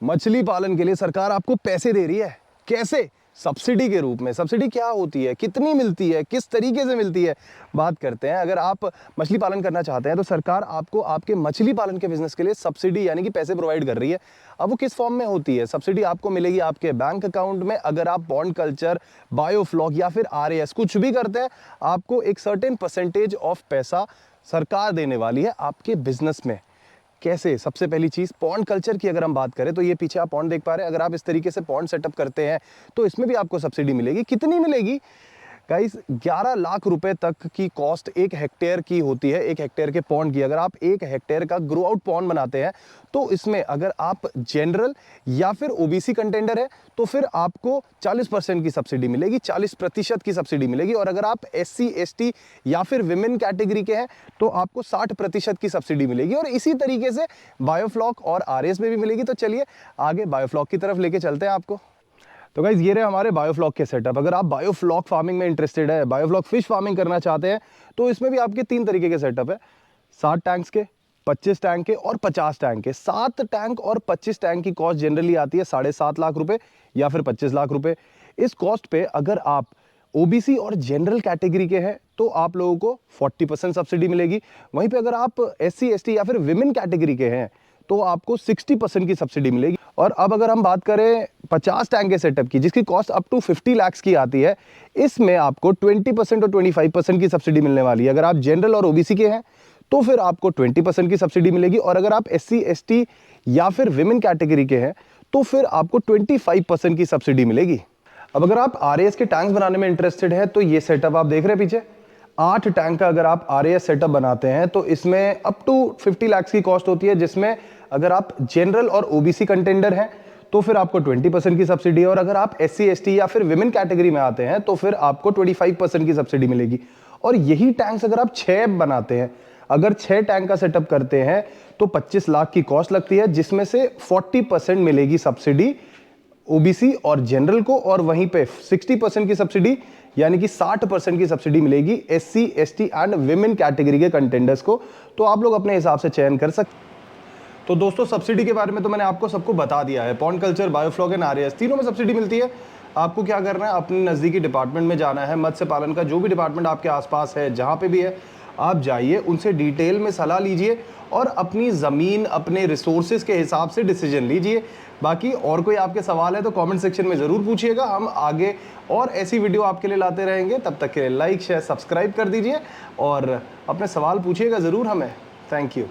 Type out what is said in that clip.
मछली पालन के लिए सरकार आपको पैसे दे रही है। कैसे? सब्सिडी के रूप में। सब्सिडी क्या होती है, कितनी मिलती है, किस तरीके से मिलती है, बात करते हैं। अगर आप मछली पालन करना चाहते हैं तो सरकार आपको आपके मछली पालन के बिजनेस के लिए सब्सिडी यानी कि पैसे प्रोवाइड कर रही है। अब वो किस फॉर्म में होती है? सब्सिडी आपको मिलेगी आपके बैंक अकाउंट में। अगर आप पॉन्ड कल्चर, बायोफ्लॉक या फिर RAS कुछ भी करते हैं, आपको एक सर्टेन परसेंटेज ऑफ पैसा सरकार देने वाली है आपके बिजनेस में। कैसे? सबसे पहली चीज़ पॉन्ड कल्चर की अगर हम बात करें तो ये पीछे आप पॉन्ड देख पा रहे हैं। अगर आप इस तरीके से पॉन्ड सेटअप करते हैं तो इसमें भी आपको सब्सिडी मिलेगी। कितनी मिलेगी गाइस? 11 लाख रुपए तक की कॉस्ट 1 हेक्टेयर की होती है, 1 हेक्टेयर के पॉन्ड की। अगर आप 1 हेक्टेयर का ग्रो आउट पॉन्ड बनाते हैं तो इसमें अगर आप जनरल या फिर OBC कंटेंडर है तो फिर आपको 40% की सब्सिडी मिलेगी, 40% की सब्सिडी मिलेगी। और अगर आप SC ST या फिर विमेन कैटेगरी के हैं तो आपको 60% की सब्सिडी मिलेगी। और इसी तरीके से बायोफ्लॉक और RAS में भी मिलेगी। तो चलिए आगे बायोफ्लॉक की तरफ लेके चलते हैं आपको। तो गाइज ये रहे हमारे बायोफ्लॉक के सेटअप। अगर आप बायोफ्लॉक फार्मिंग में इंटरेस्टेड है, बायोफ्लॉक फिश फार्मिंग करना चाहते हैं तो इसमें भी आपके 3 तरीके के सेटअप है। 60 टैंक्स के, 25 टैंक के और 50 टैंक के। 7 टैंक और 25 टैंक की कॉस्ट जनरली आती है 7.5 लाख रुपए या फिर 25 लाख रुपए। इस कॉस्ट पे अगर आप OBC और जनरल कैटेगरी के हैं तो आप लोगों को 40% सब्सिडी मिलेगी। वहीं पे अगर आप SC ST या फिर विमेन कैटेगरी के हैं तो आपको 60% की सब्सिडी मिलेगी। और अब अगर हम बात करें 50 टैंक के सेटअप की, जिसकी कॉस्ट अप टू 50 लाख की आती है, इसमें आपको 20% और 25% की सब्सिडी मिलने वाली है। अगर आप जनरल और OBC के हैं तो फिर आपको 20% की सब्सिडी मिलेगी। और अगर आप SC ST या फिर विमेन कैटेगरी के हैं तो फिर आपको 25% की सब्सिडी मिलेगी। अब अगर आप RAS के टैंक्स बनाने में इंटरेस्टेड है तो ये सेटअप आप देख रहे हैं पीछे, 8 टैंक का अगर आप RAS सेटअप बनाते हैं तो इसमें अप टू 50 लाख की कॉस्ट होती है। जिसमें अगर आप जनरल और OBC कंटेंडर हैं तो फिर आपको 20% की सब्सिडी है। और अगर आप SC ST या फिर विमेन कैटेगरी में आते हैं तो फिर आपको 25% की सब्सिडी मिलेगी। और यही टैंक्स अगर आप 6 बनाते हैं, अगर 6 टैंक का सेटअप करते हैं तो 25 लाख की कॉस्ट लगती है, जिसमें से 40% मिलेगी सब्सिडी OBC और जनरल को। और वहीं पे 60% की सब्सिडी यानी कि 60% की सब्सिडी मिलेगी SC ST and women category के कंटेंडर्स को। तो आप लोग अपने हिसाब से चयन कर सकते। तो दोस्तों सब्सिडी के बारे में तो मैंने आपको सबको बता दिया है। Pond culture, biofloc and RAS तीनों में सब्सिडी मिलती है। आपको क्या करना है, अपने नज़दीकी डिपार्टमेंट में जाना है। मत्स्य पालन का जो भी डिपार्टमेंट आपके आसपास है, जहाँ पे भी है, आप जाइए, उनसे डिटेल में सलाह लीजिए और अपनी ज़मीन, अपने रिसोर्सेज के हिसाब से डिसीजन लीजिए। बाकी और कोई आपके सवाल है तो कमेंट सेक्शन में ज़रूर पूछिएगा। हम आगे और ऐसी वीडियो आपके लिए लाते रहेंगे। तब तक के लिए लाइक, शेयर, सब्सक्राइब कर दीजिए और अपने सवाल पूछिएगा ज़रूर हमें। Thank you.